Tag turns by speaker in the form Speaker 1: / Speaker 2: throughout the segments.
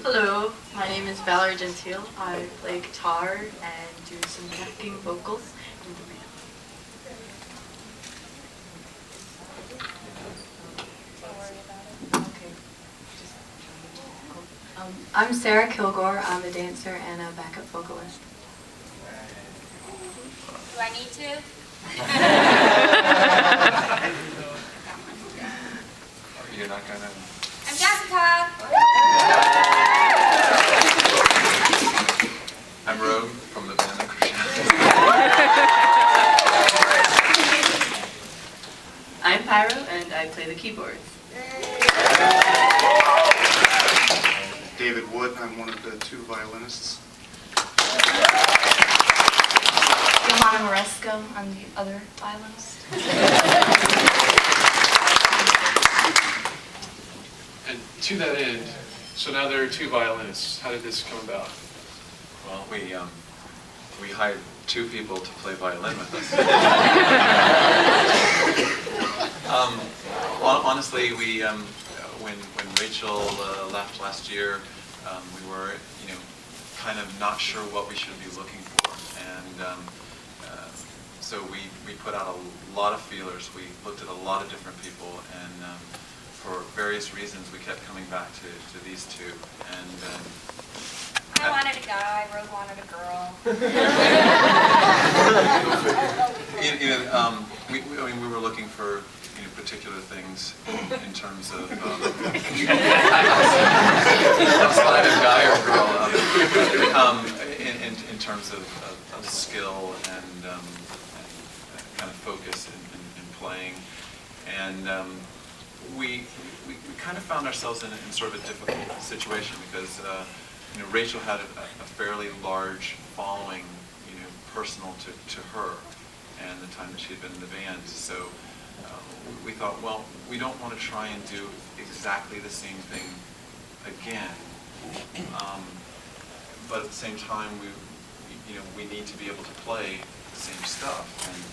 Speaker 1: Hello, my name is Valerie Gentile. I play guitar and do some backing vocals in the band. Okay. I'm Sarah Kilgore. I'm a dancer and a backup vocalist.
Speaker 2: Do I need to?
Speaker 3: You're not gonna.
Speaker 2: I'm Jessica.
Speaker 3: I'm Rogue from the band Cruxshadow.
Speaker 1: I'm Pyro and I play the keyboards.
Speaker 4: David Wood, I'm one of the two violinists.
Speaker 5: Johanna Moresco, I'm the other violinist.
Speaker 6: And to that end, so now there are two violinists. How did this come about?
Speaker 3: Well, we hired two people to play violin with us. Honestly, when Rachel left last year, we were kind of not sure what we should be looking for, and so we put out a lot of feelers. We looked at a lot of different people, and for various reasons, we kept coming back to these two. And
Speaker 2: I wanted a guy, Rose wanted a girl.
Speaker 3: we were looking for particular things in terms of outside of guy or girl, in terms of skill and kind of focus in playing, and we kind of found ourselves in sort of a difficult situation because Rachel had a fairly large following, personal to her and the time that she had been in the band. So we thought, well, we don't want to try and do exactly the same thing again, but at the same time, we need to be able to play the same stuff. And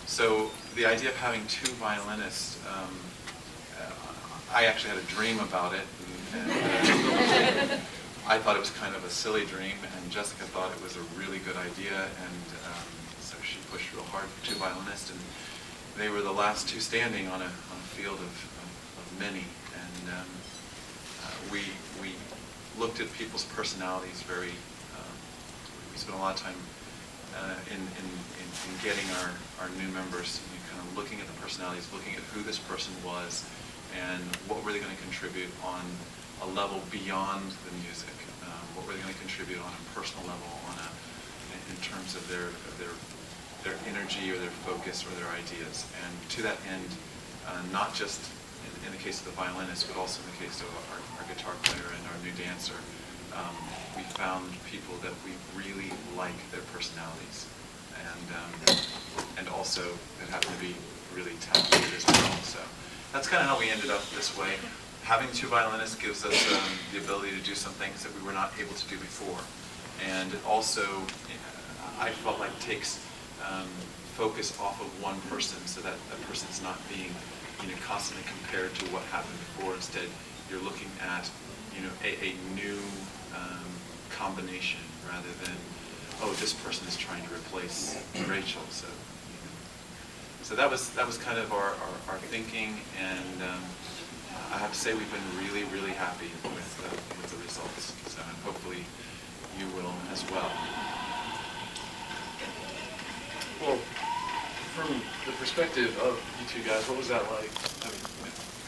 Speaker 3: so the idea of having two violinists, I actually had a dream about it, and I thought it was kind of a silly dream, and Jessica thought it was a really good idea, and so she pushed real hard for two violinists, and they were the last two standing on a field of many, and we looked at people's personalities very. We spent a lot of time in getting our new members, kind of looking at the personalities, looking at who this person was, and what were they going to contribute on a level beyond the music. What were they going to contribute on a personal level, in terms of their energy or their focus or their ideas. And to that end, not just in the case of the violinist, but also in the case of our guitar player and our new dancer, we found people that we really like their personalities, and also that happen to be really talented as well. So that's kind of how we ended up this way. Having two violinists gives us the ability to do some things that we were not able to do before, and it also, I felt like, takes focus off of one person, so that that person's not being constantly compared to what happened before. Instead, you're looking at a new combination rather than, oh, this person is trying to replace Rachel. So that was kind of our thinking, and I have to say we've been really, really happy with the results. So hopefully you will as well.
Speaker 6: Well, from the perspective of you two guys, what was that like? I mean,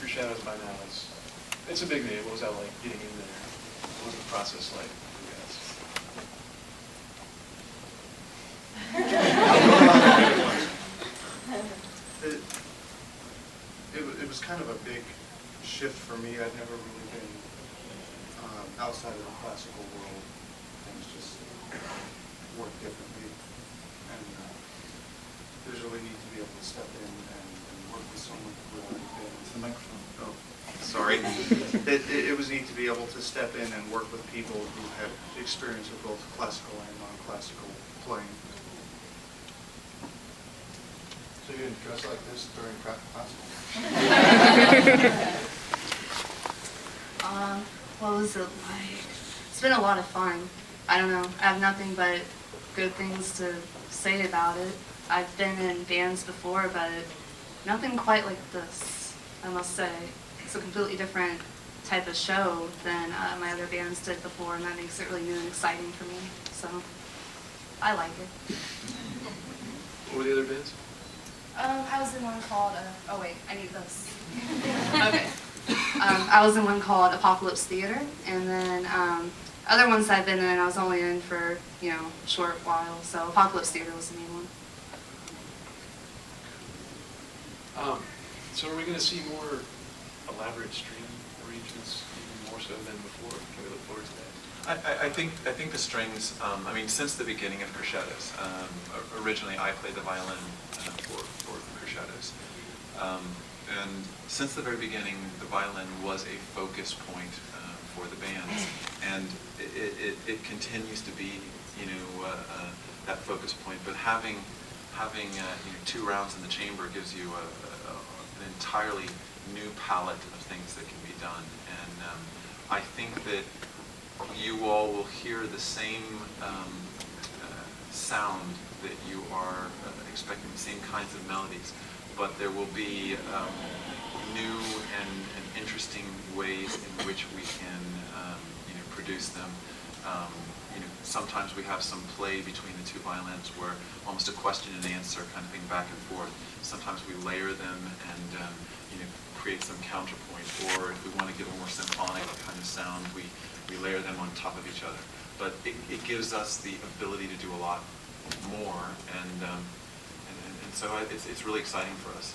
Speaker 6: Cruxshadow by now it's a big name. What was that like getting in there? What was the process like for you guys?
Speaker 4: It was kind of a big shift for me. I'd never really been outside of the classical world. Things just work differently, and it was really neat to be able to step in and work with someone who had been. It's the microphone. Oh, sorry. It was neat to be able to step in and work with people who had experience with both classical and non-classical playing.
Speaker 7: So you didn't dress like this during classical?
Speaker 5: What was it like? It's been a lot of fun. I don't know. I have nothing but good things to say about it. I've been in bands before, but nothing quite like this, I must say. It's a completely different type of show than my other bands did before, and that makes it really new and exciting for me. So, I like it.
Speaker 6: What were the other bands?
Speaker 5: I was in one called, oh wait, I need this. Okay. I was in one called Apocalypse Theater, and then other ones I've been in, I was only in for, you know, a short while, so Apocalypse Theater was the main one.
Speaker 6: So are we going to see more elaborate string arrangements, even more so than before? Can we look forward to that?
Speaker 3: I think the strings. I mean, since the beginning of Cruxshadows, originally I played the violin for Cruxshadows, and since the very beginning, the violin was a focus point for the bands, and it continues to be, you know, that focus point. But having you know, 2 rounds in the chamber gives you an entirely new palette of things that can be done, and I think that you all will hear the same sound that you are expecting, the same kinds of melodies, but there will be new and interesting ways in which we can you know, produce them. You know, sometimes we have some play between the 2 violins where almost a question and answer kind of thing back and forth. Sometimes we layer them and you know, create some counterpoint, or if we want to get a more symphonic kind of sound, we layer them on top of each other. But it gives us the ability to do a lot more, and so it's really exciting for us.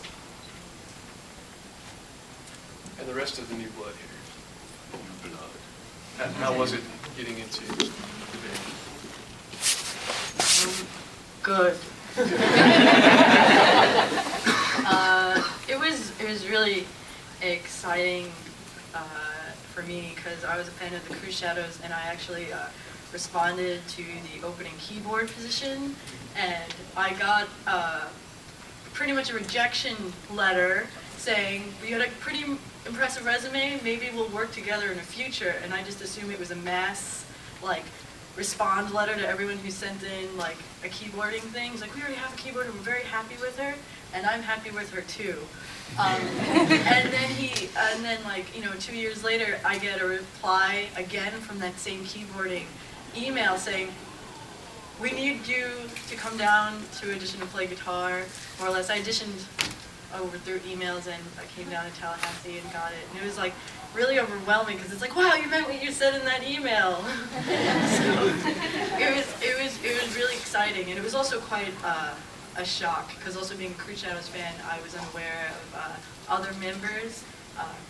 Speaker 6: And the rest of the new blood here. New blood. How was it getting into the band?
Speaker 1: Good. It was really exciting for me because I was a fan of the Cruxshadows, and I actually responded to the opening keyboard position, and I got pretty much a rejection letter saying, you had a pretty impressive resume, maybe we'll work together in the future. And I just assumed it was a mass, like, respond letter to everyone who sent in, like, a keyboarding thing. It's like, we already have a keyboard, and we're very happy with her, and I'm happy with her too. And then like, you know, 2 years later, I get a reply again from that same keyboarding email saying, we need you to come down to audition to play guitar, more or less. I auditioned over through emails, and I came down to Tallahassee and got it. And it was like really overwhelming because it's like, wow, you meant what you said in that email. So it was really exciting, and it was also quite a shock because also being a Cruxshadows fan, I was unaware of other members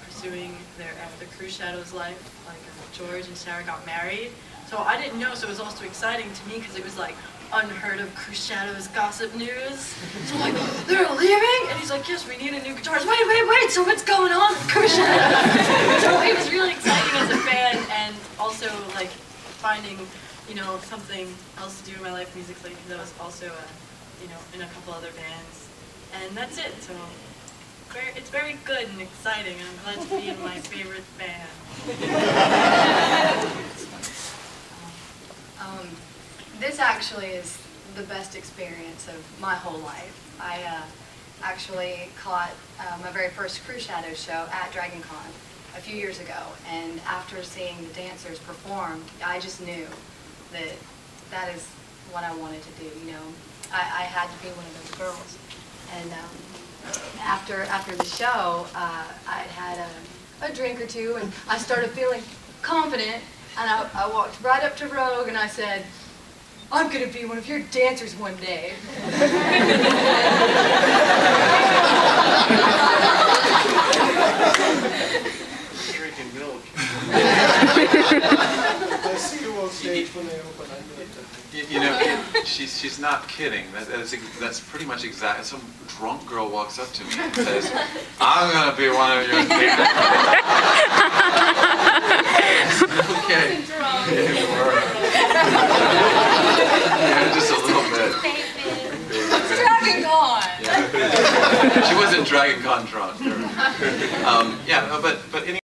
Speaker 1: pursuing their Cruxshadows life. Like George and Sarah got married, so I didn't know. So it was also exciting to me because it was like unheard of Cruxshadows gossip news. So I'm like, they're leaving? And he's like, yes, we need a new guitarist. Wait, so what's going on with Cruxshadows? So it was really exciting as a fan, and also like finding, you know, something else to do in my life musically, because I was also, you know, in a couple other bands. And that's it, so it's very good and exciting, and I'm glad to be in my favorite band.
Speaker 5: This actually is the best experience of my whole life. I actually caught my very first Cruxshadow show at Dragon Con a few years ago, and after seeing the dancers perform, I just knew that that is what I wanted to do, you know. I had to be one of those girls. And after the show, I'd had a drink or two, and I started feeling confident, and I walked right up to Rogue and I said, I'm going to be one of your dancers one day.
Speaker 6: Drinking milk.
Speaker 4: I see you on stage when they open.
Speaker 3: You know, she's not kidding. That's pretty much exact. Some drunk girl walks up to me and says, I'm going to be one of your dancers. Okay. Yeah, just a little bit.
Speaker 5: It's Dragon Con!
Speaker 3: Yeah. She wasn't Dragon Con drunk. Yeah, but anyway.